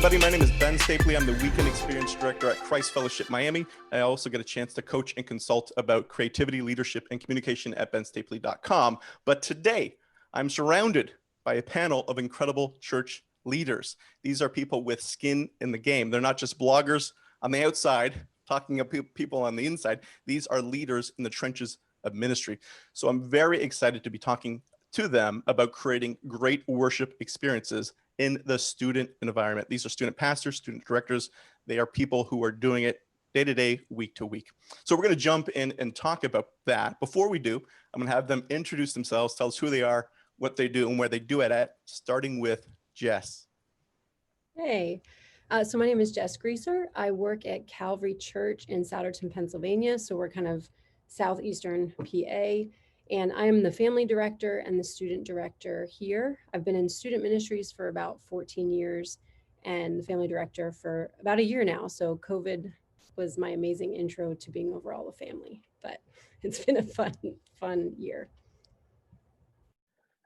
everybody. My name is Ben Stapley. I'm the Weekend Experience Director at Christ Fellowship Miami. I also get a chance to coach and consult about creativity, leadership, and communication at benstapley.com. But today, I'm surrounded by a panel of incredible church leaders. These are people with skin in the game. They're not just bloggers on the outside talking about people on the inside. These are leaders in the trenches of ministry. So I'm very excited to be talking to them about creating great worship experiences in the student environment. These are student pastors, student directors. They are people who are doing it day to day, week to week. So we're going to jump in and talk about that. Before we do, I'm going to have them introduce themselves, tell us who they are, what they do, and where they do it at, starting with Jess. Hey, so my name is Jess Greaser. I work at Calvary Church in Souderton, Pennsylvania. So we're kind of southeastern PA. And I am the family director and the student director here. I've been in student ministries for about 14 years and the family director for about a year now. So COVID was my amazing intro to being overall a family, but it's been a fun year.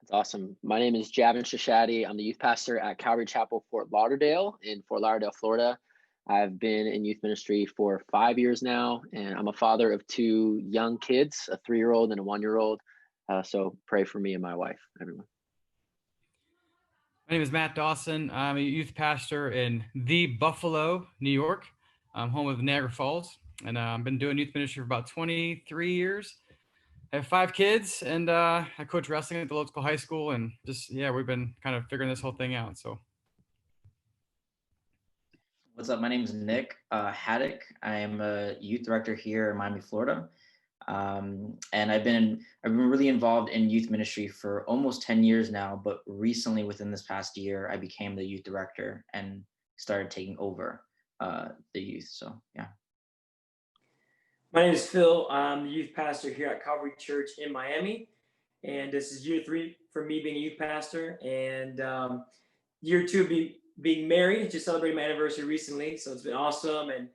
That's awesome. My name is JavIN. I'm the youth pastor at Calvary Chapel, Fort Lauderdale in Fort Lauderdale, Florida. I've been in youth ministry for 5 years now, and I'm a father of 2 young kids, a 3-year-old and a 1-year-old. So pray for me and my wife, everyone. My name is Matt Dawson. I'm a youth pastor in the Buffalo, New York. I'm home of Niagara Falls, and I've been doing youth ministry for about 23 years. I have 5 kids, and I coach wrestling at the local high school, and just, we've been kind of figuring this whole thing out, so. What's up? My name is Nick Haddock. I am a youth director here in Miami, Florida. And I've been really involved in youth ministry for almost 10 years now, but recently within this past year, I became the youth director and started taking over the youth. So, yeah. My name is Phil. I'm the youth pastor here at Calvary Church in Miami. And this is year 3 for me being a youth pastor. And year 2 being married. Just celebrated my anniversary recently. So it's been awesome. And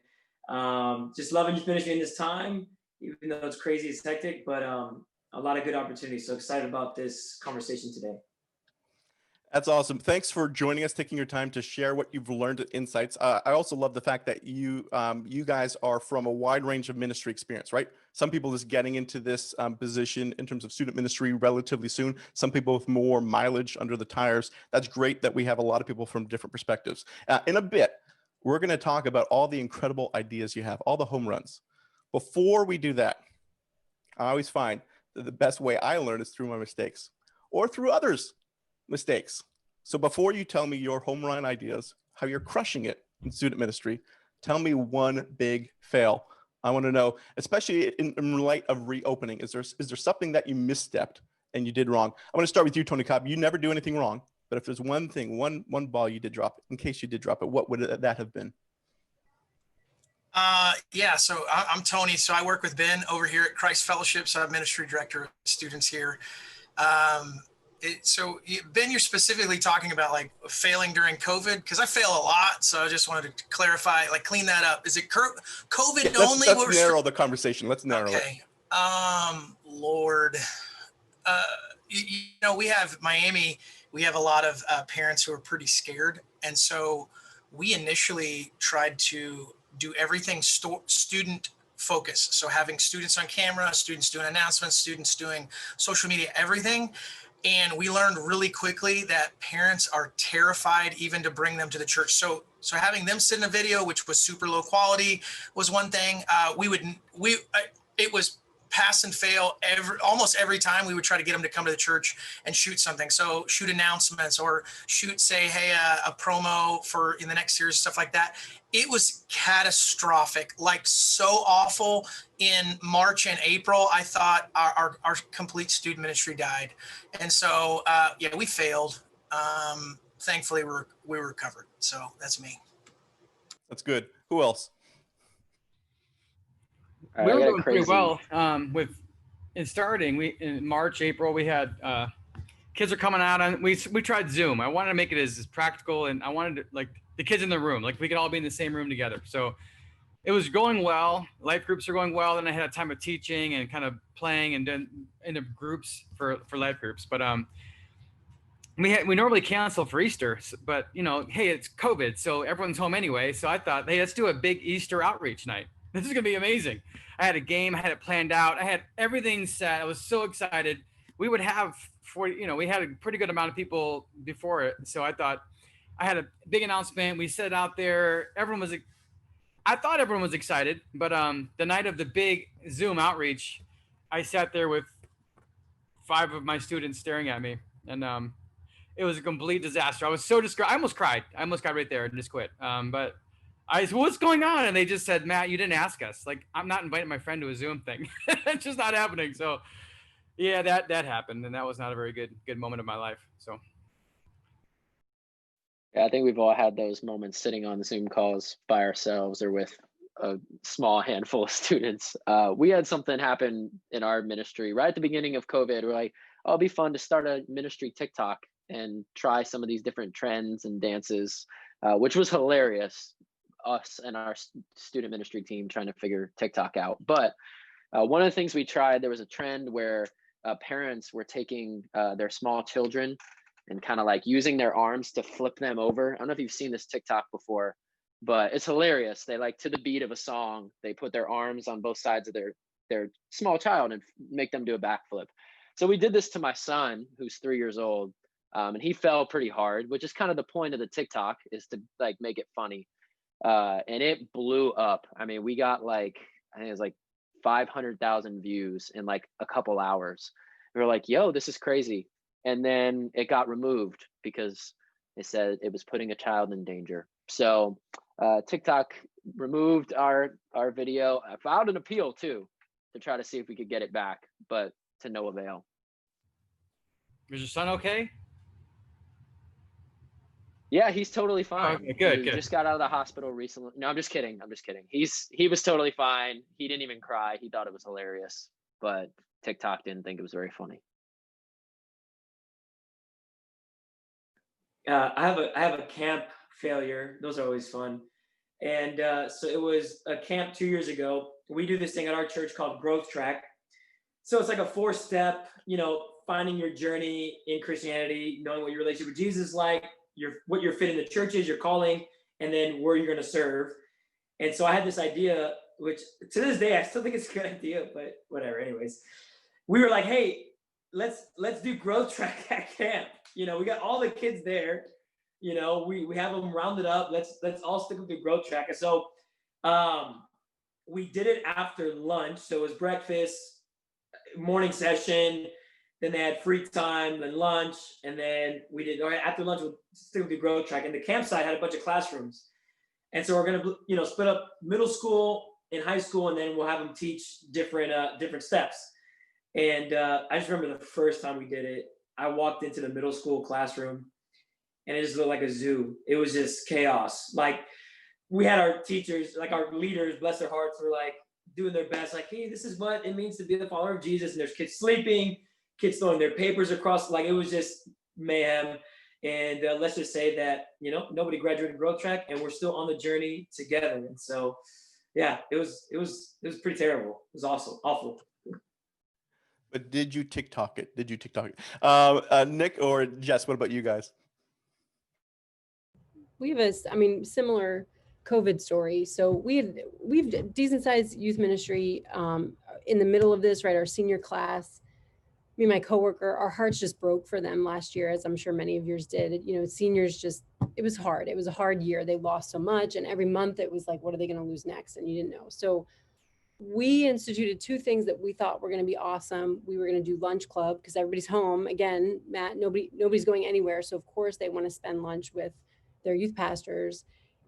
just loving youth ministry in this time, even though it's crazy, it's hectic, but a lot of good opportunities. So excited about this conversation today. That's awesome. Thanks for joining us, taking your time to share what you've learned, insights. I also love the fact that you guys are from a wide range of ministry experience, right? Some people just getting into this position in terms of student ministry relatively soon. Some people with more mileage under the tires. That's great that we have a lot of people from different perspectives. In a bit, we're going to talk about all the incredible ideas you have, all the home runs. Before we do that, I always find that the best way I learn is through my mistakes or through others' mistakes. So before you tell me your home run ideas, how you're crushing it in student ministry, tell me one big fail. I want to know, especially in light of reopening, is there something that you misstepped and you did wrong? I'm going to start with you, Tony Cobb. You never do anything wrong, but if there's one thing, one ball you did drop, in case you did drop it, what would that have been? So I'm Tony. So I work with Ben over here at Christ Fellowship. So I'm ministry director of students here. Ben, you're specifically talking about like failing during COVID, because I fail a lot. So I just wanted to clarify, like clean that up. Is it COVID only? Let's narrow the conversation. Let's narrow it. Lord, we have Miami. We have a lot of parents who are pretty scared. And so we initially tried to do everything student focus. So having students on camera, students doing announcements, students doing social media, everything. And we learned really quickly that parents are terrified even to bring them to the church. So having them sit in a video, which was super low quality, was one thing. It was pass and fail almost every time we would try to get them to come to the church and shoot something. So shoot announcements or say, hey, a promo for in the next series, stuff like that. It was catastrophic, like so awful. In March and April, I thought our complete student ministry died. And so, we failed. Thankfully, we recovered. So that's me. That's good. Who else? We were doing pretty well in starting. In March, April, we had kids are coming out, and we tried Zoom. I wanted to make it as practical, and I wanted to, like, the kids in the room, like we could all be in the same room together. So it was going well. Life groups are going well. Then I had a time of teaching and kind of playing and then in the groups for life groups. But we normally cancel for Easter, but you know, hey, it's COVID, so everyone's home anyway. So I thought, hey, let's do a big Easter outreach night. This is gonna be amazing. I had a game, I had it planned out, I had everything set. I was so excited. We would have we had a pretty good amount of people before it, so I thought I had a big announcement. We set it out there. I thought everyone was excited, but the night of the big Zoom outreach, I sat there with 5 of my students staring at me, and it was a complete disaster. I was so discouraged. I almost cried. Right there and just quit. But I said, what's going on? And they just said, Matt, you didn't ask us. Like, I'm not inviting my friend to a Zoom thing. It's just not happening. So yeah, that happened. And that was not a very good moment of my life. So. Yeah, I think we've all had those moments sitting on Zoom calls by ourselves or with a small handful of students. We had something happen in our ministry right at the beginning of COVID. We're like, oh, it'll be fun to start a ministry TikTok and try some of these different trends and dances, which was hilarious. Us and our student ministry team trying to figure TikTok out. But one of the things we tried, there was a trend where parents were taking their small children and kind of like using their arms to flip them over. I don't know if you've seen this TikTok before, but it's hilarious. They like, to the beat of a song, they put their arms on both sides of their small child and make them do a backflip. So we did this to my son, who's 3 years old, and he fell pretty hard, which is kind of the point of the TikTok, is to like make it funny. And it blew up. I mean, we got like, I think it was like 500,000 views in like a couple hours. We were like, yo, this is crazy. And then it got removed because they said it was putting a child in danger. So TikTok removed our video. I filed an appeal too to try to see if we could get it back, but to no avail. Is your son okay? Yeah, he's totally fine. Okay, good. He just got out of the hospital recently. No, I'm just kidding. He was totally fine. He didn't even cry. He thought it was hilarious, but TikTok didn't think it was very funny. I have a camp failure. Those are always fun. And so it was a camp 2 years ago. We do this thing at our church called Growth Track. So it's like a 4-step, finding your journey in Christianity, knowing what your relationship with Jesus is like, what your fit in the church is, your calling, and then where you're going to serve. And so I had this idea, which to this day, I still think it's a good idea, but whatever. Anyways, we were like, hey, let's do Growth Track at camp. We got all the kids there. We have them rounded up. Let's all stick with the Growth Track. And so we did it after lunch. So it was breakfast, morning session, then they had free time, then lunch, and then we did, all right, after lunch, we'll stick with the Growth Track. And the campsite had a bunch of classrooms. And so we're going to, split up middle school and high school, and then we'll have them teach different steps. And I just remember the first time we did it, I walked into the middle school classroom and it just looked like a zoo. It was just chaos. Like, we had our teachers, like our leaders, bless their hearts, were like doing their best. Like, hey, this is what it means to be the follower of Jesus. And there's kids sleeping, kids throwing their papers across. Like, it was just mayhem. And let's just say that, nobody graduated Growth Track and we're still on the journey together. And so, yeah, it was pretty terrible. It was awful. But did you TikTok it? Nick or Jess, what about you guys? We have a, similar COVID story. So we've decent sized youth ministry in the middle of this, right? Our senior class, me and my coworker, our hearts just broke for them last year, as I'm sure many of yours did. Seniors it was hard. It was a hard year. They lost so much. And every month it was like, what are they going to lose next? And you didn't know. So we instituted 2 things that we thought were going to be awesome. We were going to do lunch club because everybody's home. Again, Matt, nobody's going anywhere. So of course they want to spend lunch with their youth pastors.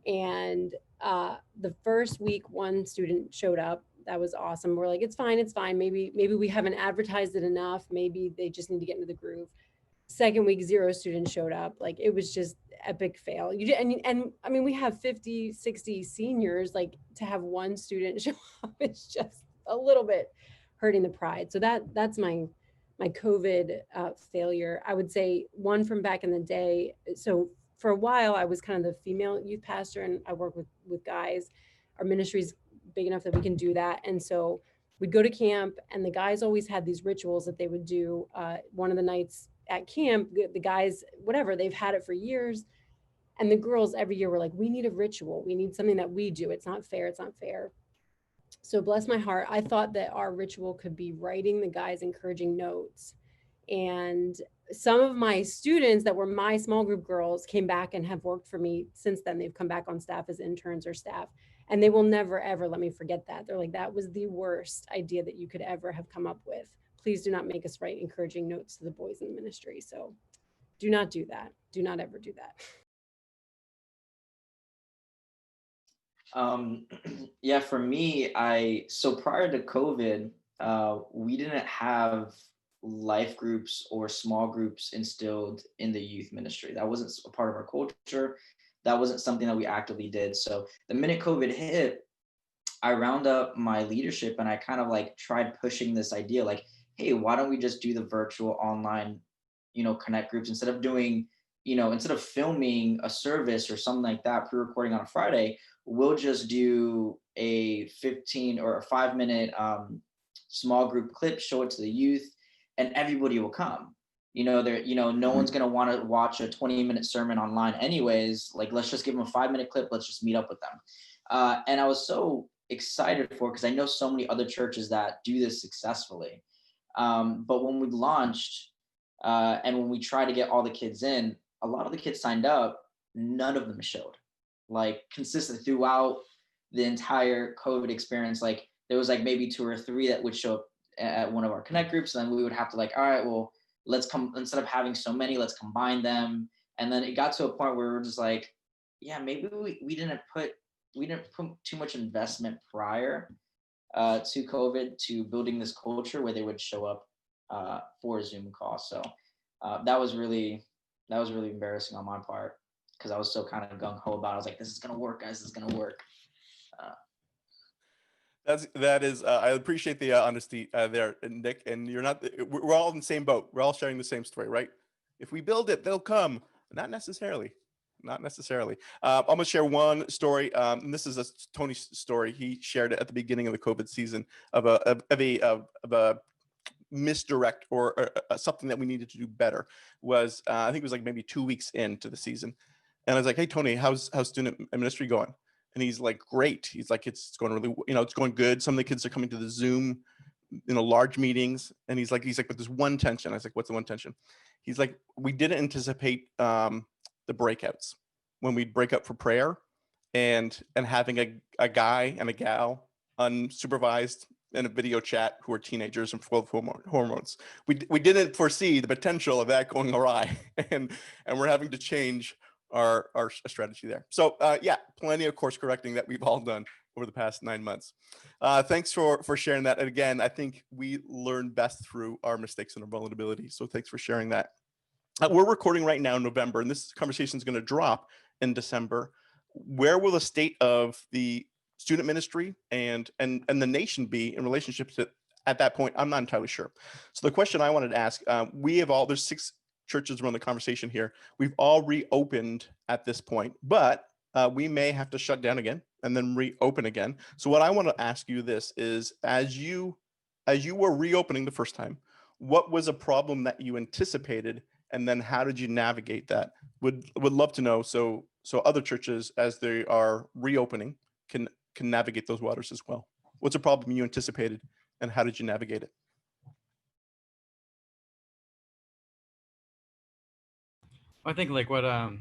And the first week, one student showed up. That was awesome. We're like, it's fine. Maybe we haven't advertised it enough. Maybe they just need to get into the groove. Second week, 0 students showed up. Like, it was just epic fail. And we have 50, 60 seniors. Like, to have 1 student show up is just a little bit hurting the pride. So that's my COVID failure. I would say one from back in the day. So for a while, I was kind of the female youth pastor, and I work with guys. Our ministry's big enough that we can do that. And so we'd go to camp, and the guys always had these rituals that they would do. One of the nights at camp, the guys, whatever, they've had it for years. And the girls every year were like, we need a ritual. We need something that we do. It's not fair. It's not fair. So bless my heart, I thought that our ritual could be writing the guys encouraging notes. And some of my students that were my small group girls came back and have worked for me since then. They've come back on staff as interns or staff, and they will never, ever let me forget that. They're like, that was the worst idea that you could ever have come up with. Please do not make us write encouraging notes to the boys in the ministry. So do not do that. Do not ever do that. Yeah, for me, so prior to COVID, we didn't have life groups or small groups instilled in the youth ministry. That wasn't a part of our culture. That wasn't something that we actively did. So the minute COVID hit, I round up my leadership and I kind of like tried pushing this idea like, hey, why don't we just do the virtual online, connect groups instead of doing, instead of filming a service or something like that, pre-recording on a Friday, we'll just do a 15 or a 5-minute small group clip, show it to the youth, and everybody will come. No one's going to want to watch a 20-minute sermon online anyways. Like, let's just give them a 5-minute clip. Let's just meet up with them. And I was so excited for it because I know so many other churches that do this successfully. But when we launched and when we tried to get all the kids in, a lot of the kids signed up, none of them showed. Like consistent throughout the entire COVID experience, like there was like maybe 2 or 3 that would show up at one of our connect groups, and then we would have to like, all right, well, let's come, instead of having so many, let's combine them. And then it got to a point where we were just like, yeah, maybe we didn't put too much investment prior to COVID to building this culture where they would show up for a Zoom call. So that was really embarrassing on my part because I was so kind of gung ho about it. I was like, this is gonna work, guys. This is gonna work. That is I appreciate the honesty there, Nick. And you're not. We're all in the same boat. We're all sharing the same story, right? If we build it, they'll come. Not necessarily. Not necessarily. I'm gonna share one story. And this is Tony's story. He shared it at the beginning of the COVID season of a misdirect or something that we needed to do better. Was I think it was like maybe 2 weeks into the season, and I was like, "Hey Tony, how's student ministry going?" And he's like, "Great." He's like, "It's going really, it's going good. Some of the kids are coming to the Zoom, large meetings." And he's like, "But there's one tension." I was like, "What's the one tension?" He's like, "We didn't anticipate the breakouts when we'd break up for prayer and having a guy and a gal unsupervised in a video chat who are teenagers and full of hormones. We didn't foresee the potential of that going awry, and we're having to change our strategy there." So yeah, plenty of course correcting that we've all done over the past 9 months. Thanks for sharing that. And again, I think we learn best through our mistakes and our vulnerability. So thanks for sharing that. We're recording right now in November, and this conversation is going to drop in December. Where will the state of the student ministry and the nation be in relationship to at that point? I'm not entirely sure. So the question I wanted to ask, there's 6 churches around the conversation here. We've all reopened at this point, but we may have to shut down again and then reopen again. So what I want to ask you this is, as you were reopening the first time, what was a problem that you anticipated, and then how did you navigate that? Would love to know, so other churches, as they are reopening, can navigate those waters as well. What's a problem you anticipated, and how did you navigate it? I think like what I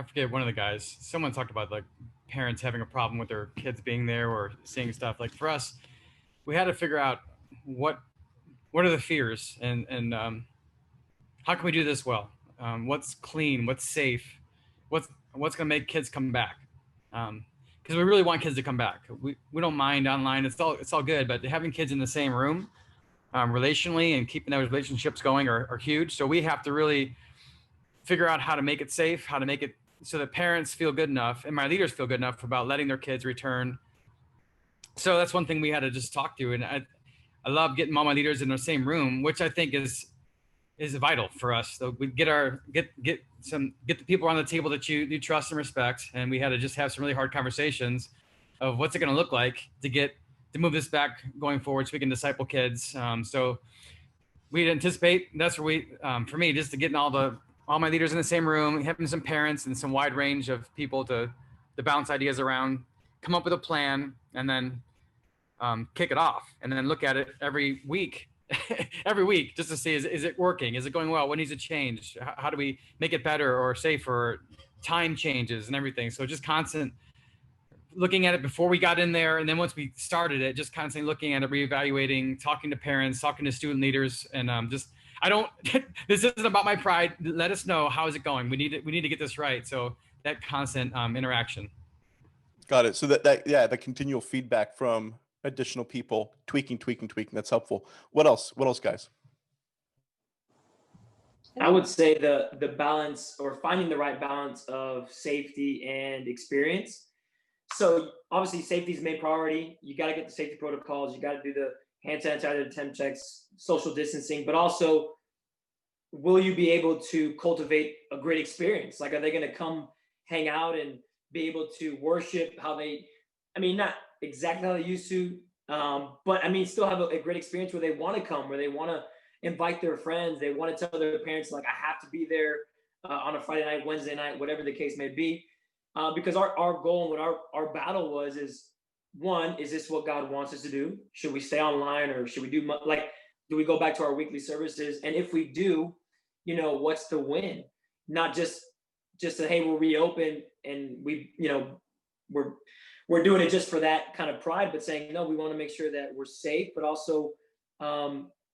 forget, one of the guys, someone talked about like parents having a problem with their kids being there or seeing stuff. Like for us, we had to figure out what are the fears and how can we do this well? What's clean? What's safe? What's going to make kids come back? Because we really want kids to come back. We don't mind online. It's all good, but having kids in the same room, relationally, and keeping those relationships going are huge. So we have to really figure out how to make it safe, how to make it so that parents feel good enough and my leaders feel good enough about letting their kids return. So that's one thing we had to just talk to. And I love getting all my leaders in the same room, which I think is vital for us. So we get the people around the table that you trust and respect. And we had to just have some really hard conversations of what's it going to look like to move this back going forward so we can disciple kids. So we'd anticipate. That's where we, for me, just to getting all my leaders in the same room, having some parents and some wide range of people to bounce ideas around, come up with a plan, and then kick it off, and then look at it every week, every week, just to see, is it working? Is it going well? What needs to change? How do we make it better or safer? Time changes and everything. So just constant looking at it before we got in there. And then once we started it, just constantly looking at it, reevaluating, talking to parents, talking to student leaders. And this isn't about my pride. Let us know, how is it going? We need to get this right. So that constant interaction. Got it. So the continual feedback from additional people, tweaking. That's helpful. What else, guys? I would say the balance, or finding the right balance of safety and experience. So obviously safety is the main priority. You got to get the safety protocols. You got to do the hand sanitizer, the temp checks, social distancing, but also, will you be able to cultivate a great experience? Like, are they going to come hang out and be able to worship not exactly how they used to, but still have a great experience where they want to come, where they want to invite their friends. They want to tell their parents, like, I have to be there on a Friday night, Wednesday night, whatever the case may be. Because our goal and what our battle was is, one, is this what God wants us to do? Should we stay online, or should we do we go back to our weekly services? And if we do, what's the win? Not just a, hey, we'll reopen and we're doing it just for that kind of pride, but saying, no, we want to make sure that we're safe, but also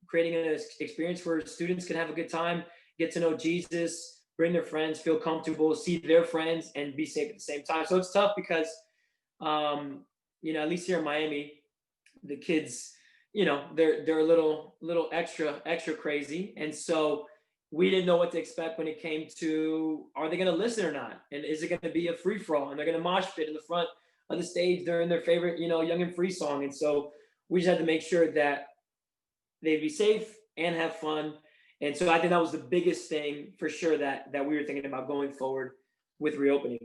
creating an experience where students can have a good time, get to know Jesus, bring their friends, feel comfortable, see their friends, and be safe at the same time. So it's tough because, at least here in Miami, the kids, they're a little extra crazy. And so we didn't know what to expect when it came to, are they going to listen or not? And is it going to be a free for all? And they're going to mosh pit in the front of the stage during their favorite, Young and Free song. And so we just had to make sure that they'd be safe and have fun. And so I think that was the biggest thing for sure that we were thinking about going forward with reopening.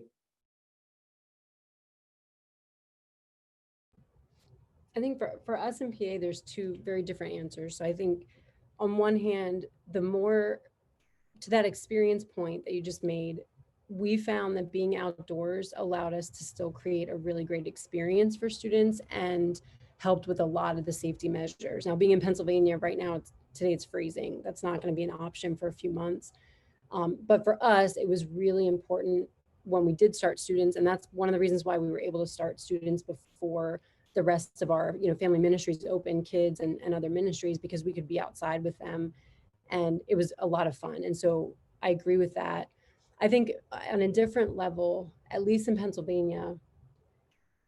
I think for us in PA, there's two very different answers. So I think on one hand, the more to that experience point that you just made, we found that being outdoors allowed us to still create a really great experience for students and helped with a lot of the safety measures. Now, being in Pennsylvania right now, today it's freezing. That's not going to be an option for a few months. But for us, it was really important when we did start students. And that's one of the reasons why we were able to start students before the rest of our family ministries open, kids and other ministries, because we could be outside with them. And it was a lot of fun. And so I agree with that. I think on a different level, at least in Pennsylvania,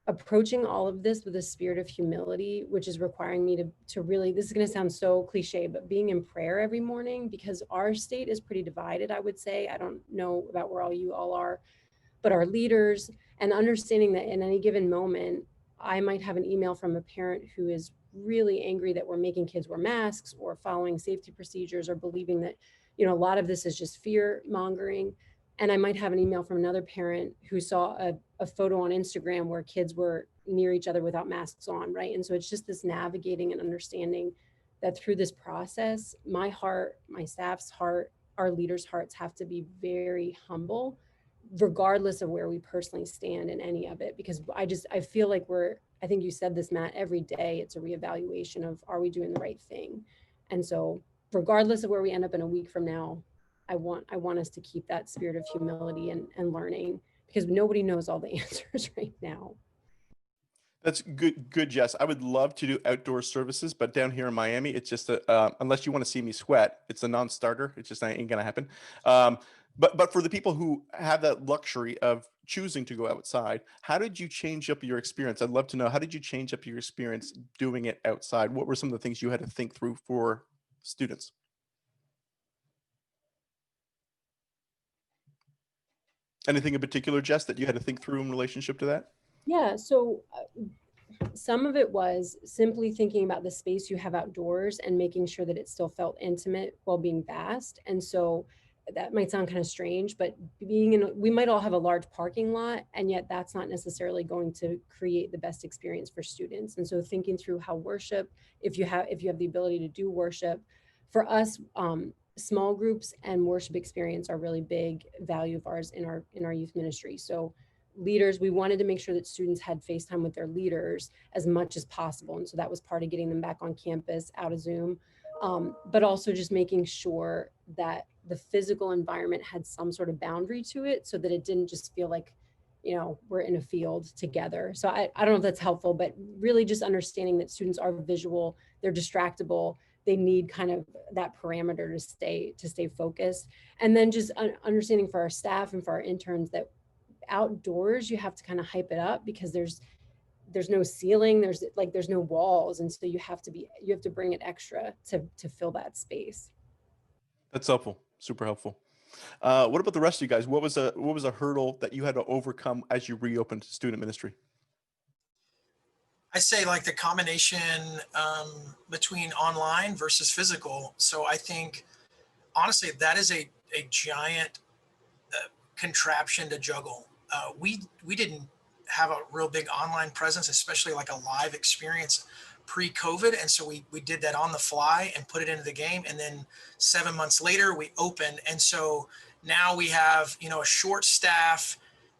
approaching all of this with a spirit of humility, which is requiring me to really, this is going to sound so cliche, but being in prayer every morning, because our state is pretty divided, I would say. I don't know about where you all are, but our leaders, and understanding that in any given moment, I might have an email from a parent who is really angry that we're making kids wear masks or following safety procedures, or believing that, a lot of this is just fear mongering. And I might have an email from another parent who saw a photo on Instagram where kids were near each other without masks on, right? And so it's just this navigating and understanding that through this process, my heart, my staff's heart, our leaders' hearts have to be very humble, regardless of where we personally stand in any of it. Because I feel like I think you said this, Matt, every day it's a reevaluation of, are we doing the right thing? And so regardless of where we end up in a week from now, I want us to keep that spirit of humility and learning, because nobody knows all the answers right now. That's good, Jess. I would love to do outdoor services, but down here in Miami, it's just unless you want to see me sweat, it's a non-starter. It's just ain't gonna happen. But for the people who have that luxury of choosing to go outside, how did you change up your experience? I'd love to know, how did you change up your experience doing it outside? What were some of the things you had to think through for students? Anything in particular, Jess, that you had to think through in relationship to that? Yeah, so some of it was simply thinking about the space you have outdoors and making sure that it still felt intimate while being vast. And so that might sound kind of strange, but we might all have a large parking lot, and yet that's not necessarily going to create the best experience for students. And so thinking through how worship, if you have the ability to do worship, for us, small groups and worship experience are really big value of ours in our youth ministry. So leaders, we wanted to make sure that students had face time with their leaders as much as possible. And so that was part of getting them back on campus out of Zoom. But also just making sure that the physical environment had some sort of boundary to it so that it didn't just feel like, we're in a field together. So I don't know if that's helpful, but really just understanding that students are visual, they're distractible, they need kind of that parameter to stay focused. And then just understanding for our staff and for our interns that outdoors you have to kind of hype it up because there's no ceiling, there's no walls, and so you have to bring it extra to fill that space. That's helpful, super helpful. What about the rest of you guys? What was a hurdle that you had to overcome as you reopened student ministry? I say like the combination between online versus physical. So I think honestly that is a giant contraption to juggle. We didn't have a real big online presence, especially like a live experience pre-COVID. And so we did that on the fly and put it into the game. And then 7 months later, we opened. And so now we have, a short staff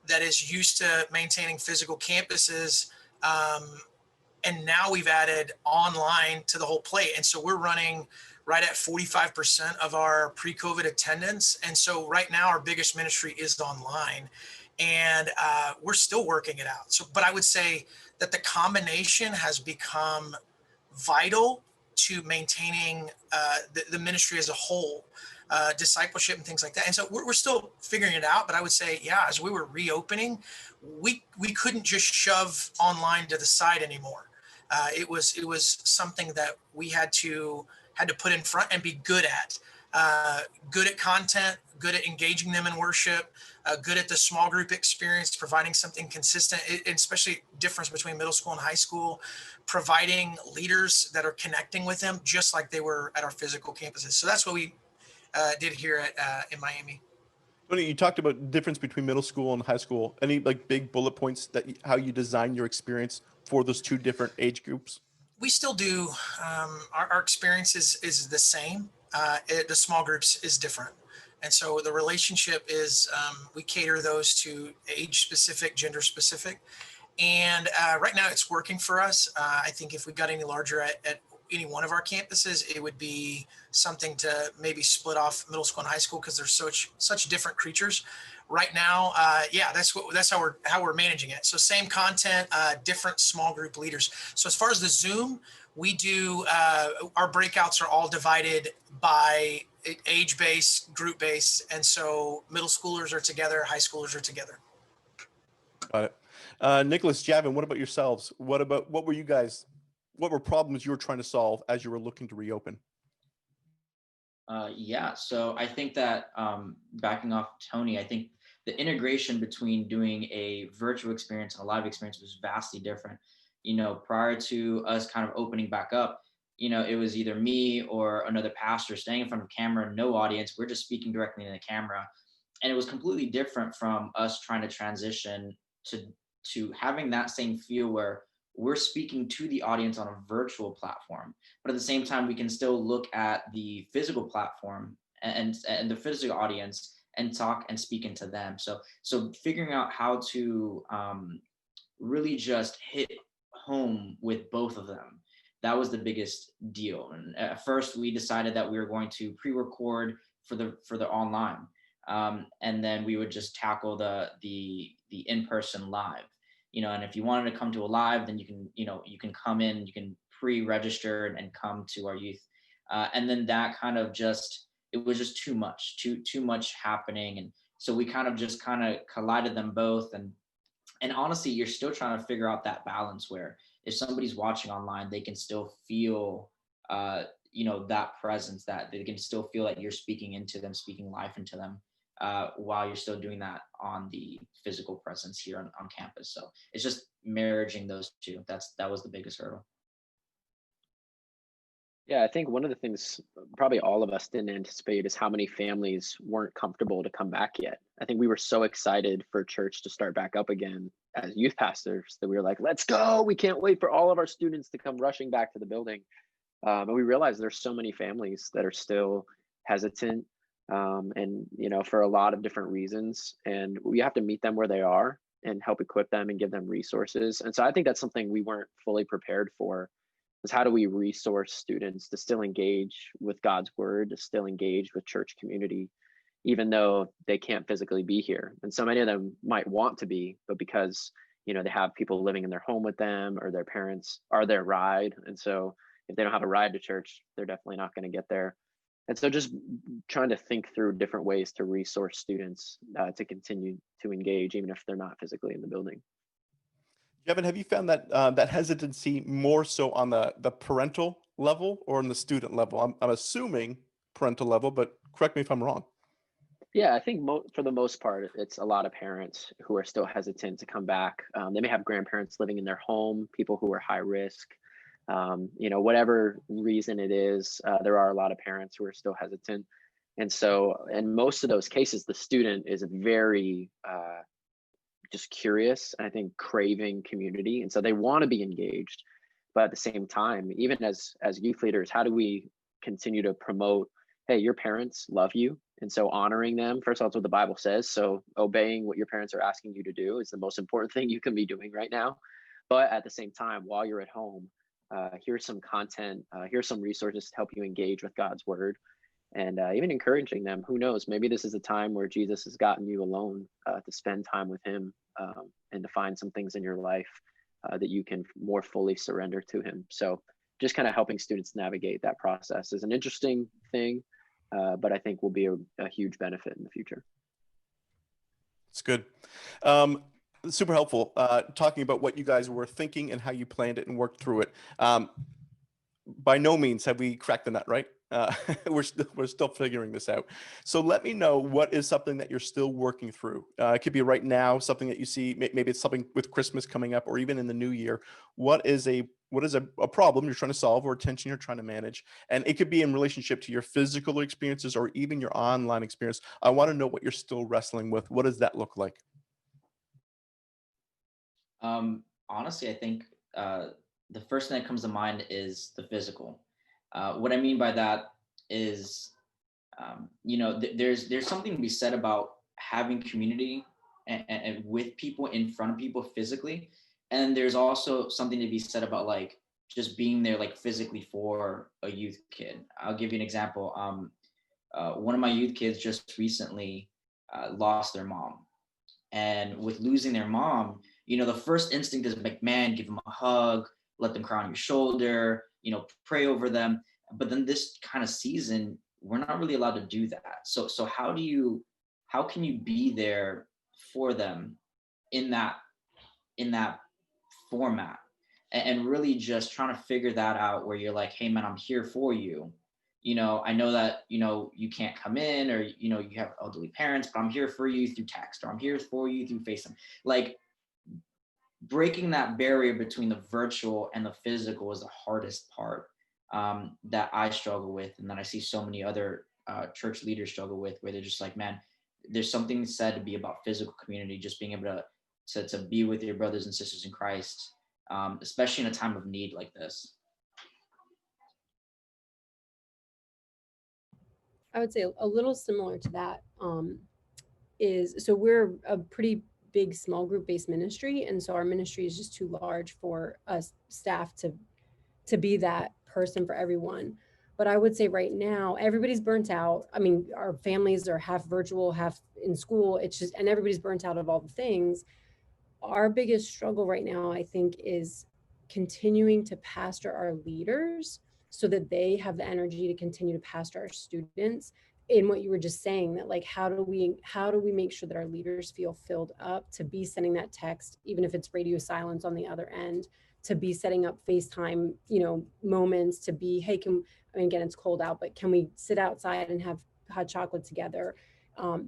that is used to maintaining physical campuses. And now we've added online to the whole plate. And so we're running right at 45% of our pre-COVID attendance. And so right now our biggest ministry is online, and we're still working it out. So, but I would say that the combination has become vital to maintaining the ministry as a whole, discipleship and things like that. And so we're still figuring it out. But I would say, yeah, as we were reopening, we couldn't just shove online to the side anymore. It was something that we had to put in front and be good at. Good at content, good at engaging them in worship, good at the small group experience, providing something consistent, and especially difference between middle school and high school, providing leaders that are connecting with them just like they were at our physical campuses. So that's what we did here in Miami. Tony, you talked about difference between middle school and high school. Any like big bullet points how you design your experience for those two different age groups? We still do. Our experience is the same. The small groups is different. And so the relationship is we cater those to age specific, gender specific. And right now it's working for us. I think if we got any larger at any one of our campuses, it would be something to maybe split off middle school and high school because they're such different creatures. Right now, that's how we're managing it. So same content, different small group leaders. So as far as the Zoom, we do our breakouts are all divided by age base, group base, and so middle schoolers are together, high schoolers are together. Got it. Nicholas, JavIN, what about yourselves? What were problems you were trying to solve as you were looking to reopen? So I think that backing off Tony, I think the integration between doing a virtual experience and a live experience was vastly different. Prior to us kind of opening back up, it was either me or another pastor staying in front of camera, no audience. We're just speaking directly in the camera. And it was completely different from us trying to transition to having that same feel where we're speaking to the audience on a virtual platform, but at the same time, we can still look at the physical platform and the physical audience and talk and speak into them. So figuring out how to really just hit home with both of them, that was the biggest deal. And at first, we decided that we were going to pre-record for the online, and then we would just tackle the in-person live. And if you wanted to come to a live, then you can come in, you can pre-register and come to our youth. And then that kind of it was just too much happening. And so we kind of collided them both. And honestly, you're still trying to figure out that balance where if somebody's watching online, they can still feel, that presence, that they can still feel that you're speaking into them, speaking life into them. While you're still doing that on the physical presence here on campus. So it's just marrying those two. That was the biggest hurdle. Yeah, I think one of the things probably all of us didn't anticipate is how many families weren't comfortable to come back yet. I think we were so excited for church to start back up again as youth pastors that we were like, let's go. We can't wait for all of our students to come rushing back to the building. And we realize there's so many families that are still hesitant, and for a lot of different reasons, and we have to meet them where they are and help equip them and give them resources. And so I think that's something we weren't fully prepared for, is how do we resource students to still engage with God's word, to still engage with church community, even though they can't physically be here. And so many of them might want to be, but because they have people living in their home with them, or their parents are their ride, and so if they don't have a ride to church, they're definitely not going to get there. And so just trying to think through different ways to resource students to continue to engage, even if they're not physically in the building. JavIN, have you found that that hesitancy more so on the parental level or on the student level? I'm assuming parental level, but correct me if I'm wrong. Yeah, I think for the most part, it's a lot of parents who are still hesitant to come back. They may have grandparents living in their home, people who are high risk. Whatever reason it is, there are a lot of parents who are still hesitant. And so in most of those cases, the student is very just curious, and I think craving community. And so they want to be engaged. But at the same time, even as youth leaders, how do we continue to promote, hey, your parents love you? And so honoring them, first of all, it's what the Bible says. So obeying what your parents are asking you to do is the most important thing you can be doing right now. But at the same time, while you're at home, here's some content, here's some resources to help you engage with God's word, and even encouraging them. Who knows, maybe this is a time where Jesus has gotten you alone to spend time with him, and to find some things in your life that you can more fully surrender to him. So just kind of helping students navigate that process is an interesting thing, but I think will be a huge benefit in the future. It's good. Super helpful, talking about what you guys were thinking and how you planned it and worked through it. By no means have we cracked the nut, right? We're still figuring this out. So let me know, what is something that you're still working through? It could be right now, something that you see, maybe it's something with Christmas coming up, or even in the new year. What is a problem you're trying to solve, or a tension you're trying to manage? And it could be in relationship to your physical experiences or even your online experience. I want to know what you're still wrestling with. What does that look like? Honestly, I think the first thing that comes to mind is the physical. What I mean by that is, there's something to be said about having community and with people, in front of people physically, and there's also something to be said about like just being there like physically for a youth kid. I'll give you an example. One of my youth kids just recently lost their mom, and with losing their mom, the first instinct is like, man, give them a hug, let them cry on your shoulder, pray over them. But then this kind of season, we're not really allowed to do that. So how can you be there for them in that format, and really just trying to figure that out, where you're like, hey man, I'm here for you. I know that, you can't come in, or, you have elderly parents, but I'm here for you through text, or I'm here for you through FaceTime. Like, breaking that barrier between the virtual and the physical is the hardest part, that I struggle with, and that I see so many other church leaders struggle with, where they're just like, man, there's something said to be about physical community, just being able to be with your brothers and sisters in Christ, especially in a time of need like this. I would say a little similar to that, so we're a pretty big small group based ministry, and so our ministry is just too large for us staff to be that person for everyone. But I would say right now everybody's burnt out. I mean, our families are half virtual, half in school. It's just, and everybody's burnt out of all the things. Our biggest struggle right now, I think, is continuing to pastor our leaders so that they have the energy to continue to pastor our students. In what you were just saying, that like, how do we make sure that our leaders feel filled up to be sending that text, even if it's radio silence on the other end, to be setting up FaceTime, moments, to be, hey, again, it's cold out, but can we sit outside and have hot chocolate together?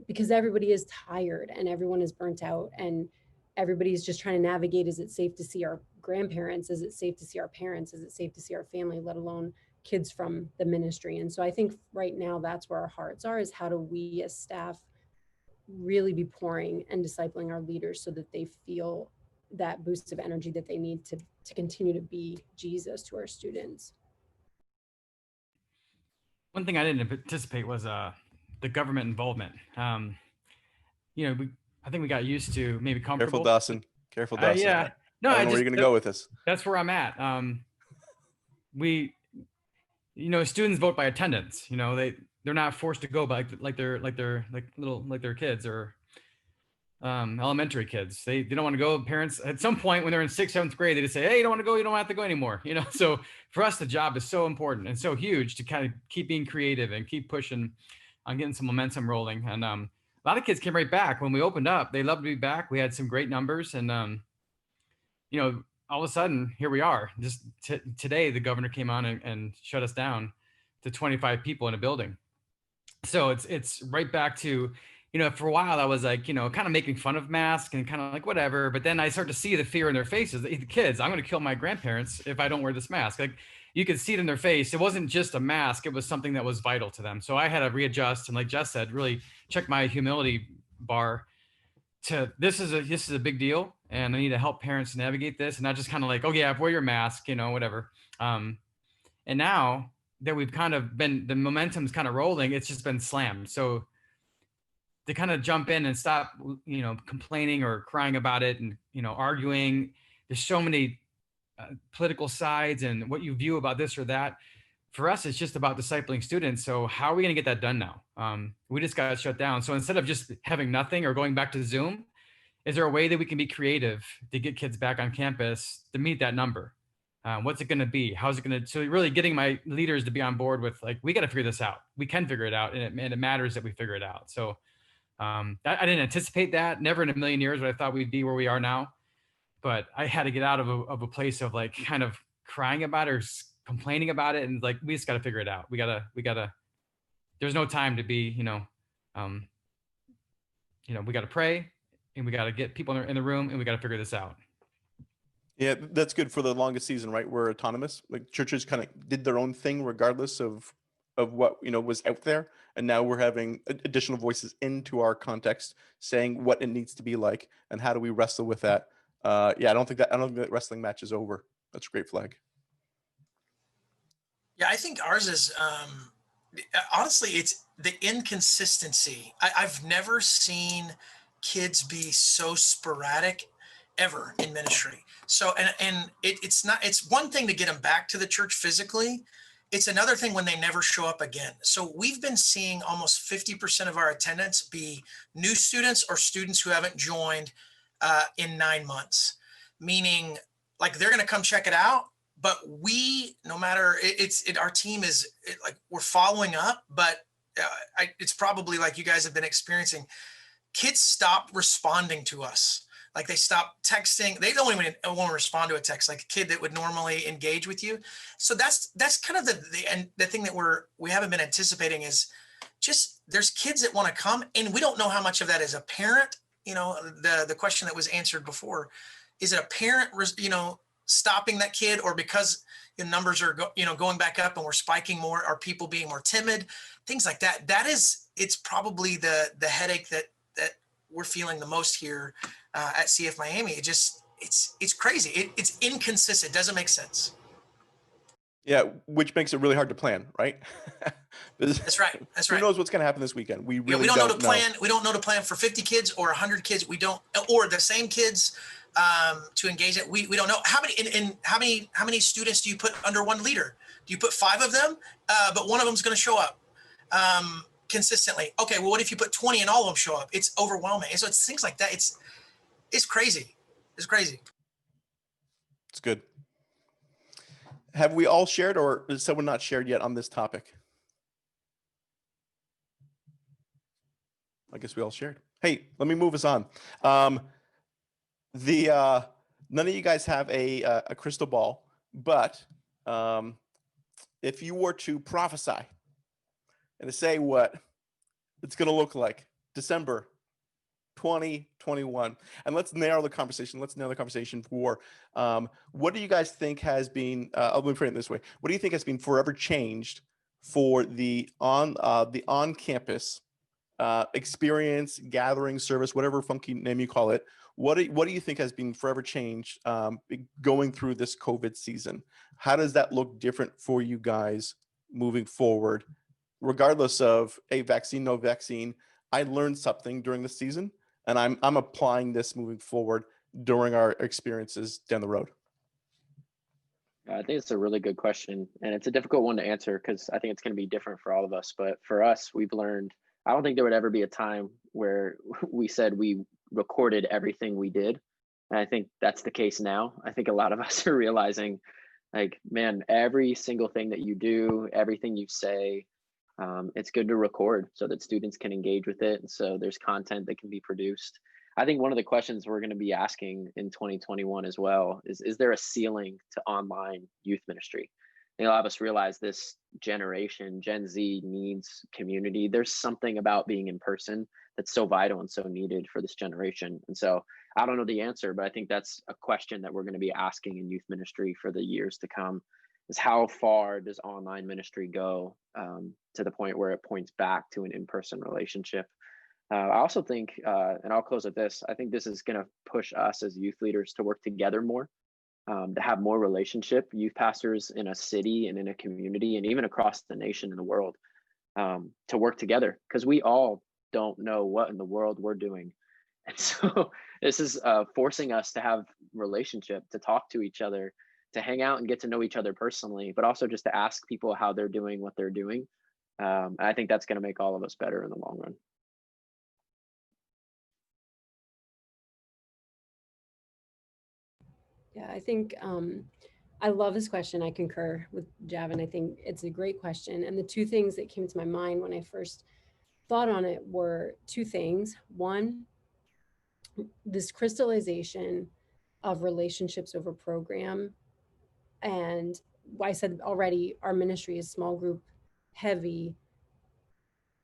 Because everybody is tired and everyone is burnt out, and everybody's just trying to navigate, is it safe to see our grandparents? Is it safe to see our parents? Is it safe to see our family, let alone kids from the ministry? And so I think right now that's where our hearts are, is how do we as staff really be pouring and discipling our leaders so that they feel that boost of energy that they need to continue to be Jesus to our students. One thing I didn't anticipate was the government involvement. You know, I think we got used to maybe comfortable. Careful, Dawson. Careful, Dawson. Yeah. No, I don't know where you're going to go with this. That's where I'm at. You know, students vote by attendance. You know, they're not forced to go by like their kids or elementary kids. They don't want to go. Parents at some point when they're in 6th, 7th grade, they just say, hey, you don't want to go, you don't have to go anymore. You know, so for us, the job is so important and so huge to kind of keep being creative and keep pushing on getting some momentum rolling. And a lot of kids came right back when we opened up. They loved to be back. We had some great numbers, and you know, all of a sudden here we are. Just today, the governor came on and shut us down to 25 people in a building. So it's right back to, you know, for a while I was like, you know, kind of making fun of masks and kind of like whatever. But then I start to see the fear in their faces. The kids, I'm going to kill my grandparents if I don't wear this mask. Like you could see it in their face. It wasn't just a mask. It was something that was vital to them. So I had to readjust. And like Jess said, really check my humility bar to this is a big deal. And I need to help parents navigate this and not just kind of like, oh yeah, wear your mask, you know, whatever. And now that we've kind of been, the momentum's kind of rolling, it's just been slammed. So to kind of jump in and stop, you know, complaining or crying about it and, you know, arguing. There's so many political sides and what you view about this or that. For us, it's just about discipling students. So how are we going to get that done now? We just got shut down. So instead of just having nothing or going back to Zoom, is there a way that we can be creative to get kids back on campus to meet that number? What's it going to be? How's it going to, so really getting my leaders to be on board with like, we got to figure this out. We can figure it out. And it matters that we figure it out. So I didn't anticipate that. Never in a million years would I thought we'd be where we are now. But I had to get out of a place of like kind of crying about it or complaining about it. And like, we just got to figure it out. We gotta, there's no time to be, we got to pray and we got to get people in the room and we got to figure this out. Yeah, that's good for the longest season, right? We're autonomous. Like churches kind of did their own thing regardless of what, was out there. And now we're having additional voices into our context saying what it needs to be like and how do we wrestle with that. I don't think that wrestling match is over. That's a great flag. Yeah, I think ours is, honestly, it's the inconsistency. I've never seen kids be so sporadic ever in ministry. So, and it's one thing to get them back to the church physically. It's another thing when they never show up again. So we've been seeing almost 50% of our attendance be new students or students who haven't joined in 9 months, meaning like they're going to come check it out. But we, no matter our team is like, we're following up, but it's probably like you guys have been experiencing. Kids stop responding to us. Like they stop texting. They don't even want to respond to a text, like a kid that would normally engage with you. So that's kind of the thing that we haven't been anticipating is just there's kids that want to come, and we don't know how much of that is a parent. The question that was answered before, is it a parent, stopping that kid, or because the numbers are going back up and we're spiking more, are people being more timid, things like that. It's probably the headache that we're feeling the most here at CF Miami. It's crazy. It's inconsistent. It doesn't make sense. Yeah, which makes it really hard to plan, right? That's right. Who knows what's going to happen this weekend? We really don't know to plan. know. We don't know to plan for 50 kids or 100 kids. We don't, or the same kids to engage it. We don't know how many students do you put under one leader? Do you put 5 of them, but one of them is going to show up consistently? Okay, well, what if you put 20 and all of them show up? It's overwhelming. And so it's things like that. It's crazy. It's crazy. It's good. Have we all shared, or is someone not shared yet on this topic? I guess we all shared. Hey, let me move us on. None of you guys have a crystal ball, but if you were to prophesy and to say what it's going to look like December 2021, and let's narrow the conversation for what do you guys think has been, I'll frame it this way, what do you think has been forever changed for the on-campus experience, gathering, service, whatever funky name you call it? What do you think has been forever changed going through this COVID season? How does that look different for you guys moving forward regardless of a vaccine, no vaccine, I learned something during the season, and I'm applying this moving forward during our experiences down the road. I think it's a really good question, and it's a difficult one to answer because I think it's going to be different for all of us. But for us, we've learned, I don't think there would ever be a time where we said we recorded everything we did. And I think that's the case now. I think a lot of us are realizing, like, man, every single thing that you do, everything you say, it's good to record so that students can engage with it. And so there's content that can be produced. I think one of the questions we're going to be asking in 2021 as well is there a ceiling to online youth ministry? I think a lot of us realize this generation, Gen Z, needs community. There's something about being in person that's so vital and so needed for this generation. And so I don't know the answer, but I think that's a question that we're going to be asking in youth ministry for the years to come, is how far does online ministry go, to the point where it points back to an in-person relationship? I also think, and I'll close with this, I think this is going to push us as youth leaders to work together more, to have more relationship, youth pastors in a city and in a community and even across the nation and the world, to work together, because we all don't know what in the world we're doing. And so this is forcing us to have relationship, to talk to each other, to hang out and get to know each other personally, but also just to ask people how they're doing what they're doing. I think that's going to make all of us better in the long run. Yeah, I think I love this question. I concur with JavIN. I think it's a great question. And the two things that came to my mind when I first thought on it were two things. One, this crystallization of relationships over program. And I said already, our ministry is small group heavy.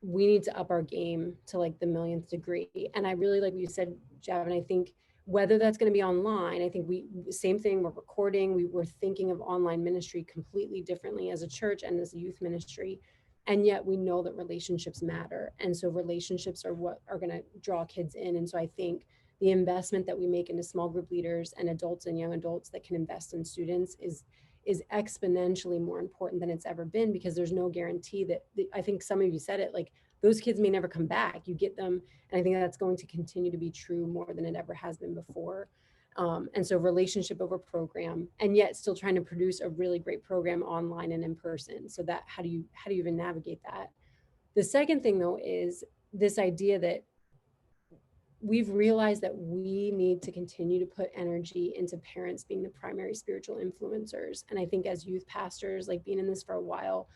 We need to up our game to like the millionth degree. And I really like what you said, JavIN. I think whether that's going to be online, I think same thing, we're recording, we're thinking of online ministry completely differently as a church and as a youth ministry. And yet we know that relationships matter. And so relationships are what are going to draw kids in. And so I think the investment that we make into small group leaders and adults and young adults that can invest in students is exponentially more important than it's ever been, because there's no guarantee that I think some of you said it, like those kids may never come back. You get them. And I think that's going to continue to be true more than it ever has been before. And so relationship over program, and yet still trying to produce a really great program online and in person. So that, how do you even navigate that? The second thing though, is this idea that we've realized that we need to continue to put energy into parents being the primary spiritual influencers. And I think as youth pastors, like being in this for a while,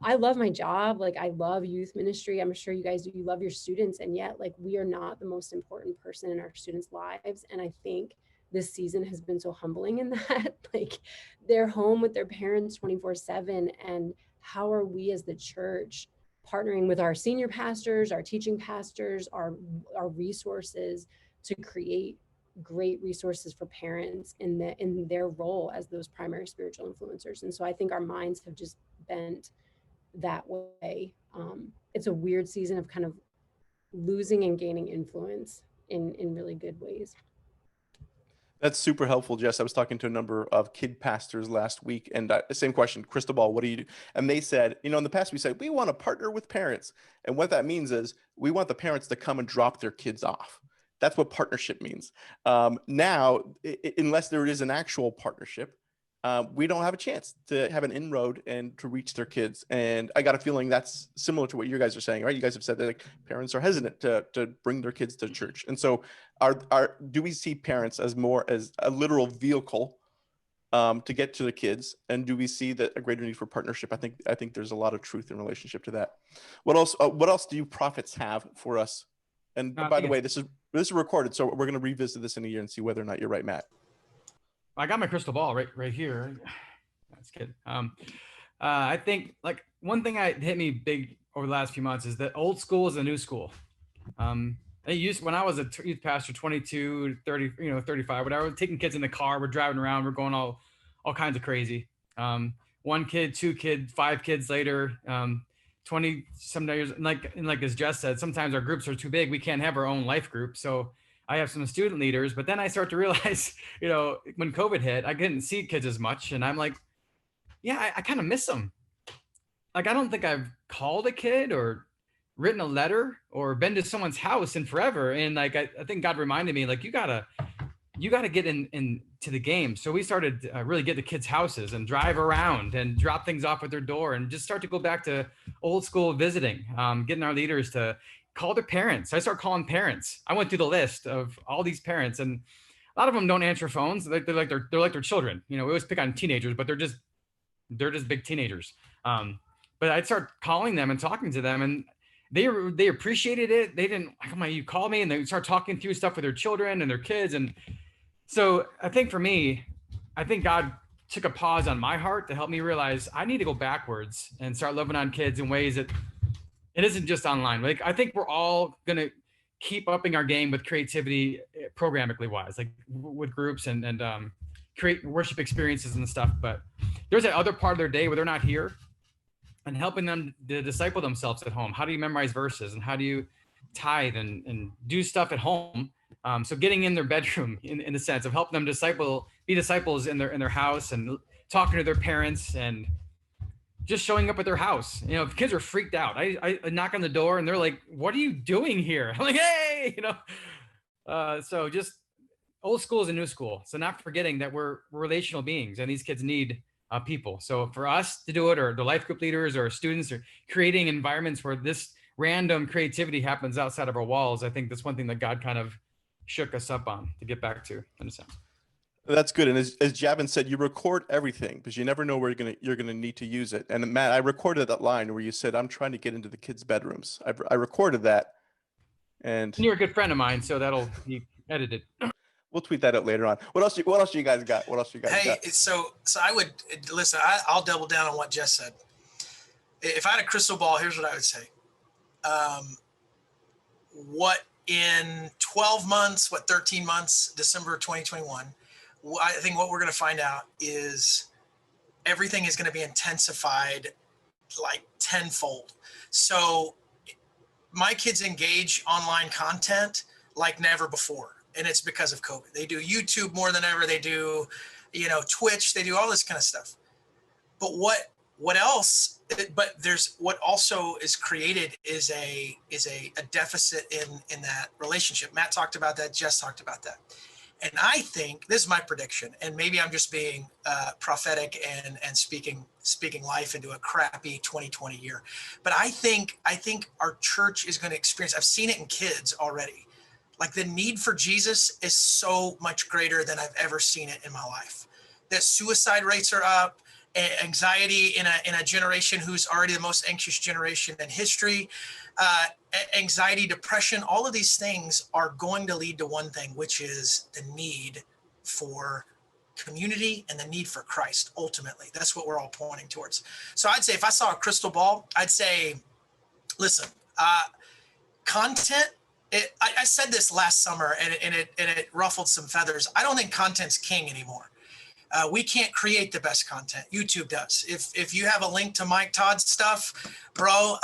I love my job. Like I love youth ministry. I'm sure you guys do. You love your students. And yet like we are not the most important person in our students' lives. And I think this season has been so humbling in that, like they're home with their parents 24/7. And how are we as the church partnering with our senior pastors, our teaching pastors, our resources to create great resources for parents in their role as those primary spiritual influencers? And so I think our minds have just bent that way. It's a weird season of kind of losing and gaining influence in really good ways. That's super helpful, Jess. I was talking to a number of kid pastors last week, and same question, crystal ball, what do you do? And they said, in the past we said, we want to partner with parents. And what that means is we want the parents to come and drop their kids off. That's what partnership means. Now, unless there is an actual partnership, we don't have a chance to have an inroad and to reach their kids. And I got a feeling that's similar to what you guys are saying, right? You guys have said that like, parents are hesitant to bring their kids to church. And so do we see parents as more as a literal vehicle to get to the kids? And do we see that a greater need for partnership? I think there's a lot of truth in relationship to that. What else do you prophets have for us? And by the way, this is recorded, so we're going to revisit this in a year and see whether or not you're right, Matt. I got my crystal ball right here. That's good. I think like one thing that hit me big over the last few months is that old school is the new school. When I was a youth pastor, 22, 30, 35, whatever, taking kids in the car, we're driving around, we're going all kinds of crazy. One kid, two kids, 5 kids later, 20 some years, and like as Jess said, sometimes our groups are too big. We can't have our own life group. So I have some student leaders, but then I start to realize, when COVID hit, I couldn't see kids as much. And I'm like, yeah, I kind of miss them. like, I don't think I've called a kid or written a letter or been to someone's house in forever. And like, I think God reminded me, like, you gotta get into the game. So we started really get the kids' houses and drive around and drop things off at their door and just start to go back to old school visiting, getting our leaders to call their parents. I start calling parents. I went through the list of all these parents, and a lot of them don't answer phones. They're like their children. You know, we always pick on teenagers, but they're just big teenagers. But I'd start calling them and talking to them, and they appreciated it. They didn't, come on, you call me, and they start talking through stuff with their children and their kids. And so I think for me, I think God took a pause on my heart to help me realize I need to go backwards and start loving on kids in ways that it isn't just online. Like, I think we're all gonna keep upping our game with creativity, programmatically wise, like with groups and create worship experiences and stuff. But there's that other part of their day where they're not here, and helping them to disciple themselves at home. How do you memorize verses, and how do you tithe and do stuff at home? So getting in their bedroom in the sense of helping them be disciples in their house, and talking to their parents, and just showing up at their house. You know, if kids are freaked out, I knock on the door and they're like, "What are you doing here?" I'm like, "Hey," you know. So just old school is a new school. So not forgetting that we're relational beings, and these kids need people. So for us to do it, or the life group leaders or students, or creating environments where this random creativity happens outside of our walls, I think that's one thing that God kind of shook us up on to get back to, in a sense. That's good. And as JavIN said, you record everything because you never know where you're gonna need to use it. And Matt, I recorded that line where you said, "I'm trying to get into the kids' bedrooms." I recorded that, and And you're a good friend of mine, so that'll be edited. we'll tweet that out later on. What else do you guys got? What else do you guys Hey, got? so I would listen. I'll double down on what Jess said. If I had a crystal ball, here's what I would say. What in 12 months, 13 months, December 2021, I think what we're going to find out is everything is going to be intensified like tenfold. So my kids engage online content like never before. And it's because of COVID. They do YouTube more than ever. They do, Twitch, they do all this kind of stuff. But what else? But there's what also is created is a deficit in that relationship. Matt talked about that. Jess talked about that. And I think this is my prediction, and maybe I'm just being prophetic and speaking life into a crappy 2020 year. But I think our church is going to experience. I've seen it in kids already. Like, the need for Jesus is so much greater than I've ever seen it in my life. That suicide rates are up, anxiety in a generation who's already the most anxious generation in history, anxiety, depression, all of these things are going to lead to one thing, which is the need for community and the need for Christ. Ultimately, that's what we're all pointing towards. So I'd say, if I saw a crystal ball, I'd say, listen, content. I said this last summer, and it ruffled some feathers. I don't think content's king anymore. We can't create the best content. YouTube does. If you have a link to Mike Todd's stuff, bro,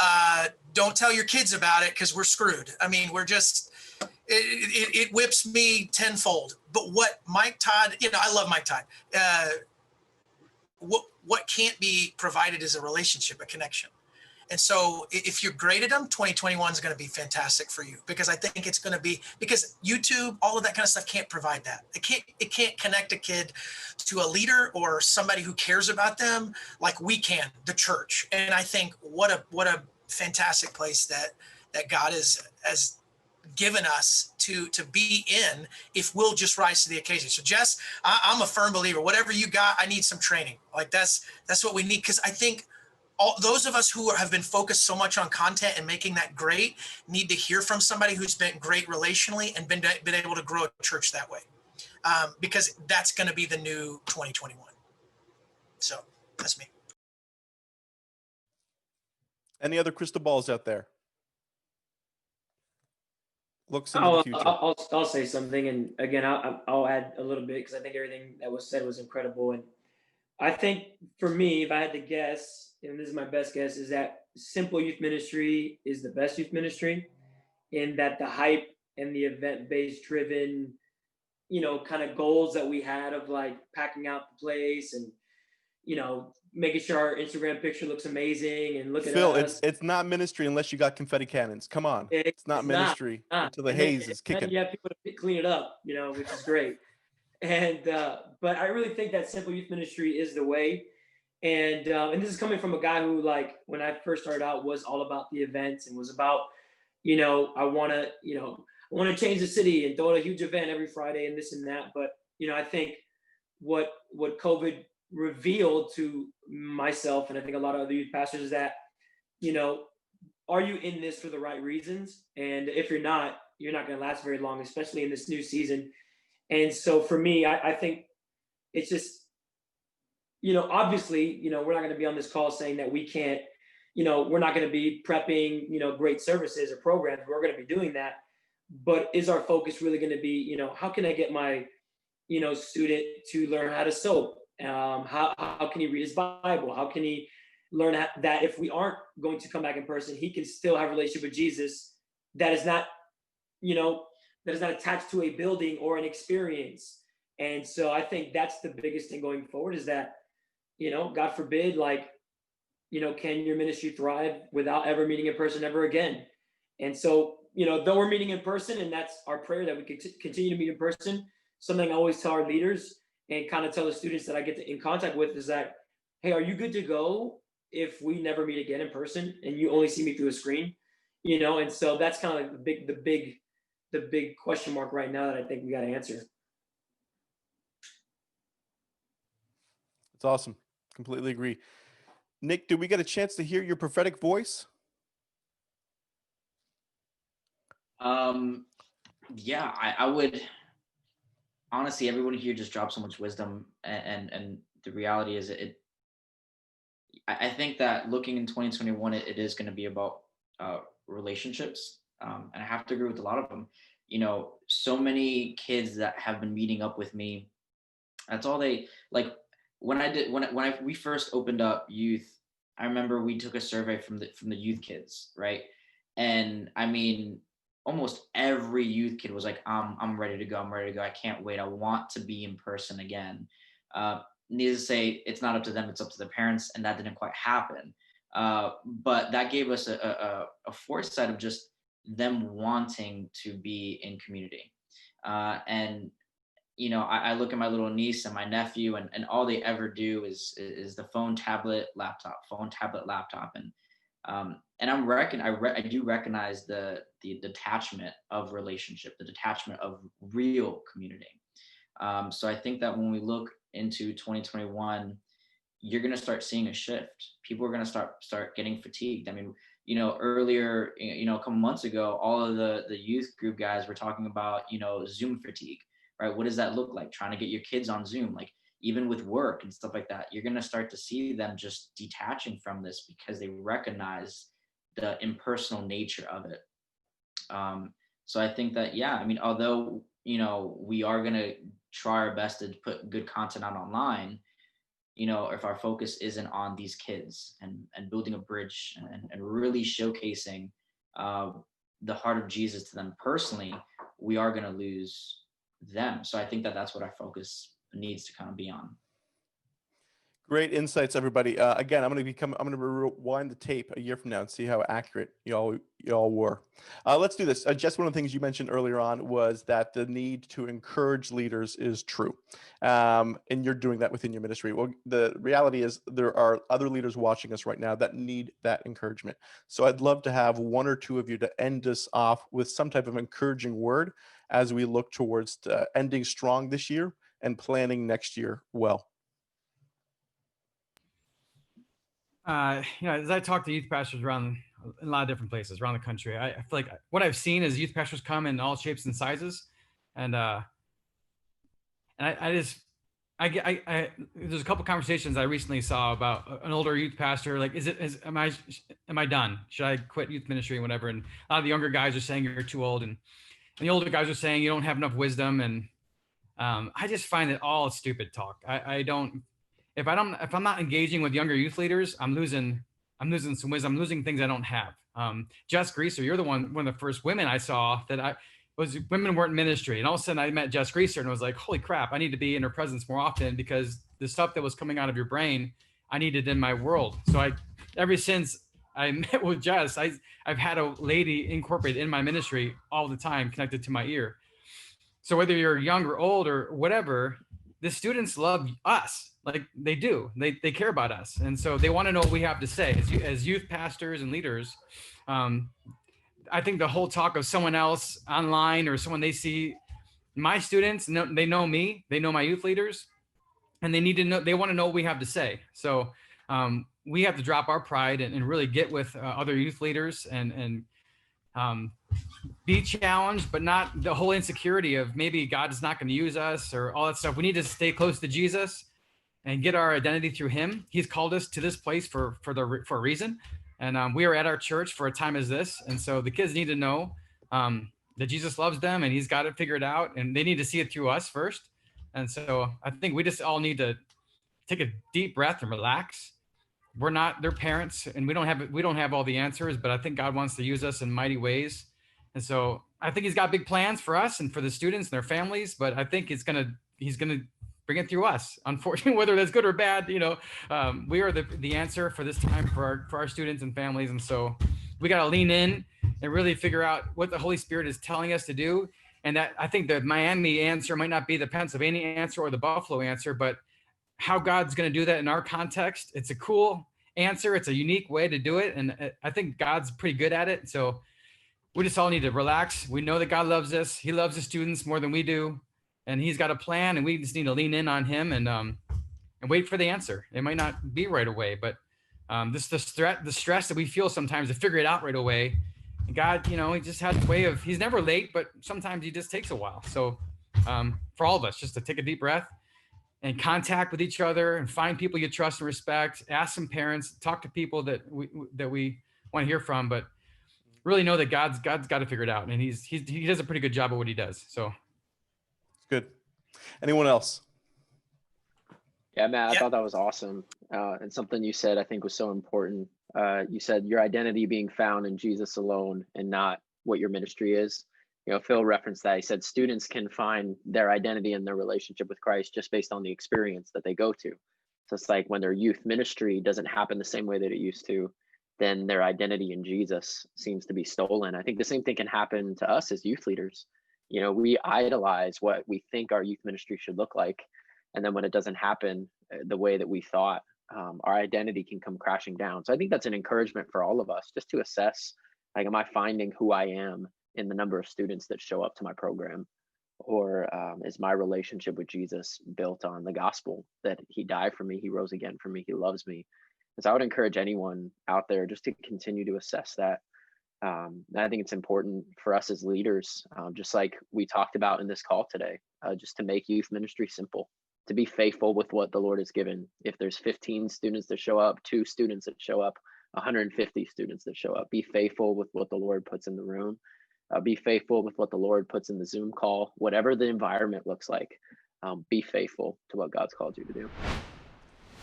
don't tell your kids about it, because we're screwed. I mean, we're just, it whips me tenfold. But what Mike Todd, I love Mike Todd. What can't be provided is a relationship, a connection. And so if you're great at them, 2021 is going to be fantastic for you, because I think it's going to be, because YouTube, all of that kind of stuff can't provide that. It can't connect a kid to a leader or somebody who cares about them like we can, the church. And I think what a fantastic place that God has given us to be in, if we'll just rise to the occasion. So Jess, I'm a firm believer. Whatever you got, I need some training. Like that's what we need, because I think all those of us who have been focused so much on content and making that great need to hear from somebody who's been great relationally and been able to grow a church that way, because that's going to be the new 2021. So that's me. Any other crystal balls out there? Looks into the future. I'll say something, and again, I'll add a little bit, because I think everything that was said was incredible. And I think for me, if I had to guess, and this is my best guess, is that simple youth ministry is the best youth ministry, in that the hype and the event-based driven, kind of goals that we had of like packing out the place and, making sure our Instagram picture looks amazing and look at Phil, us. it's not ministry unless you got confetti cannons. Come on. It's not ministry until the And then, haze is kicking. you have people to clean it up, which is great. And but I really think that simple youth ministry is the way. And this is coming from a guy who, like, when I first started out, was all about the events and was about, I want to change the city and throw a huge event every Friday and this and that. But I think what COVID revealed to myself, and I think a lot of other youth pastors, is that, are you in this for the right reasons? And if you're not going to last very long, especially in this new season. And so for me, I think it's just, obviously, we're not going to be on this call saying that we can't, we're not going to be prepping, great services or programs. We're going to be doing that. But is our focus really going to be, how can I get my, student to learn how to sew? How can he read his Bible? How can he learn that if we aren't going to come back in person, he can still have a relationship with Jesus that is not, that is not attached to a building or an experience. And so I think that's the biggest thing going forward, is that, God forbid, like, can your ministry thrive without ever meeting in person ever again? And so, though we're meeting in person, and that's our prayer, that we could continue to meet in person, something I always tell our leaders and kind of tell the students that I get in contact with is that, hey, are you good to go if we never meet again in person and you only see me through a screen? And so that's kind of like the big question mark right now that I think we got to answer. It's awesome. Completely agree. Nick, did we get a chance to hear your prophetic voice? Yeah, I would honestly, everyone here just dropped so much wisdom, and the reality is I think that looking in 2021, it is going to be about relationships, and I have to agree with a lot of them. So many kids that have been meeting up with me, that's all they like. When we first opened up youth, I remember we took a survey from the youth kids, right? And I mean, almost every youth kid was like, I'm ready to go. I'm ready to go. I can't wait. I want to be in person again. Needless to say, it's not up to them. It's up to the parents. And that didn't quite happen. But that gave us a foresight of just them wanting to be in community. And I look at my little niece and my nephew, and all they ever do is the phone, tablet, laptop, and I do recognize the detachment of relationship, the detachment of real community. So I think that when we look into 2021, you're going to start seeing a shift. People are going to start getting fatigued. I mean, earlier, a couple months ago, all of the youth group guys were talking about, Zoom fatigue, right? What does that look like? Trying to get your kids on Zoom, like even with work and stuff like that, you're going to start to see them just detaching from this because they recognize the impersonal nature of it. So I think that, yeah, I mean, although, we are going to try our best to put good content out online, if our focus isn't on these kids and building a bridge and really showcasing the heart of Jesus to them personally, we are going to lose them. So I think that that's what our focus needs to kind of be on. Great insights, everybody. Again, I'm going to rewind the tape a year from now and see how accurate y'all were. Let's do this. Just one of the things you mentioned earlier on was that the need to encourage leaders is true. And you're doing that within your ministry. Well, the reality is there are other leaders watching us right now that need that encouragement. So I'd love to have one or two of you to end us off with some type of encouraging word as we look towards ending strong this year and planning next year well. As I talk to youth pastors around in a lot of different places around the country, I feel like what I've seen is youth pastors come in all shapes and sizes, and there's a couple conversations I recently saw about an older youth pastor, like, am I done? Should I quit youth ministry and whatever? And a lot of the younger guys are saying you're too old, and the older guys are saying you don't have enough wisdom, and I just find it all stupid talk. If I'm not engaging with younger youth leaders, I'm losing some wisdom. I'm losing things I don't have. Jess Greaser, you're one of the first women I saw that was women weren't in ministry. And all of a sudden I met Jess Greaser and was like, holy crap, I need to be in her presence more often, because the stuff that was coming out of your brain, I needed in my world. So ever since I met with Jess, I've had a lady incorporated in my ministry all the time, connected to my ear. So whether you're young or old or whatever, the students love us. Like they do, they care about us. And so they want to know what we have to say as youth pastors and leaders. I think the whole talk of someone else online or someone they see, my students, they know me, they know my youth leaders, and they need to know, they want to know what we have to say. So we have to drop our pride and really get with other youth leaders and be challenged, but not the whole insecurity of maybe God is not going to use us or all that stuff. We need to stay close to Jesus and get our identity through him. He's called us to this place for a reason. And we are at our church for a time as this. And so the kids need to know that Jesus loves them and he's got it figured out, and they need to see it through us first. And so I think we just all need to take a deep breath and relax. We're not their parents, and we don't have all the answers, but I think God wants to use us in mighty ways. And so I think he's got big plans for us and for the students and their families, but I think he's going to bring it through us. Unfortunately, whether that's good or bad, we are the answer for this time for our students and families. And so we got to lean in and really figure out what the Holy Spirit is telling us to do. And that, I think the Miami answer might not be the Pennsylvania answer or the Buffalo answer, but how God's going to do that in our context. It's a cool answer. It's a unique way to do it. And I think God's pretty good at it. So we just all need to relax. We know that God loves us. He loves the students more than we do. And he's got a plan, and we just need to lean in on him and wait for the answer. It might not be right away, but the stress that we feel sometimes to figure it out right away. And God, he just has a way of, he's never late, but sometimes he just takes a while. So for all of us, just to take a deep breath and contact with each other and find people you trust and respect, ask some parents, talk to people that we want to hear from, but really know that God's got to figure it out. And he does a pretty good job of what he does. So. Good. Anyone else? Yeah, Matt, I Yeah. thought that was awesome. And something you said I think was so important. You said your identity being found in Jesus alone and not what your ministry is. Phil referenced that. He said students can find their identity in their relationship with Christ just based on the experience that they go to. So it's like when their youth ministry doesn't happen the same way that it used to, then their identity in Jesus seems to be stolen. I think the same thing can happen to us as youth leaders. We idolize what we think our youth ministry should look like. And then when it doesn't happen the way that we thought, our identity can come crashing down. So I think that's an encouragement for all of us, just to assess, like, am I finding who I am in the number of students that show up to my program? Or is my relationship with Jesus built on the gospel that he died for me, he rose again for me, he loves me? And so I would encourage anyone out there just to continue to assess that. And I think it's important for us as leaders, just like we talked about in this call today, just to make youth ministry simple, to be faithful with what the Lord has given. If there's 15 students that show up, 2 students that show up, 150 students that show up, be faithful with what the Lord puts in the room. Be faithful with what the Lord puts in the Zoom call, whatever the environment looks like. Be faithful to what God's called you to do.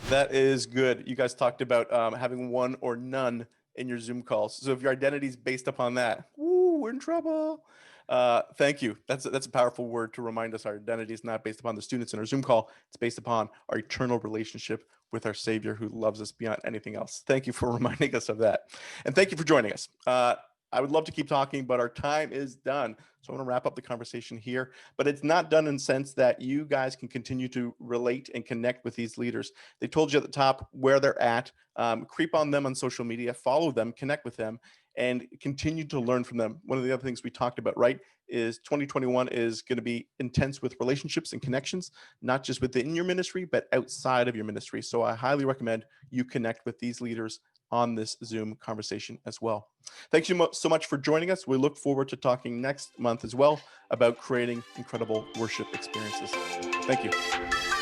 That is good. You guys talked about having one or none in your Zoom calls. So if your identity is based upon that, we're in trouble. Thank you. That's a powerful word to remind us our identity is not based upon the students in our Zoom call. It's based upon our eternal relationship with our Savior who loves us beyond anything else. Thank you for reminding us of that. And thank you for joining us. I would love to keep talking, but our time is done. So I'm going to wrap up the conversation here, but it's not done in the sense that you guys can continue to relate and connect with these leaders. They told you at the top where they're at. Creep on them on social media, follow them, connect with them, and continue to learn from them. One of the other things we talked about, right, is 2021 is going to be intense with relationships and connections, not just within your ministry, but outside of your ministry. So I highly recommend you connect with these leaders on this Zoom conversation as well. Thank you so much for joining us. We look forward to talking next month as well about creating incredible worship experiences. Thank you.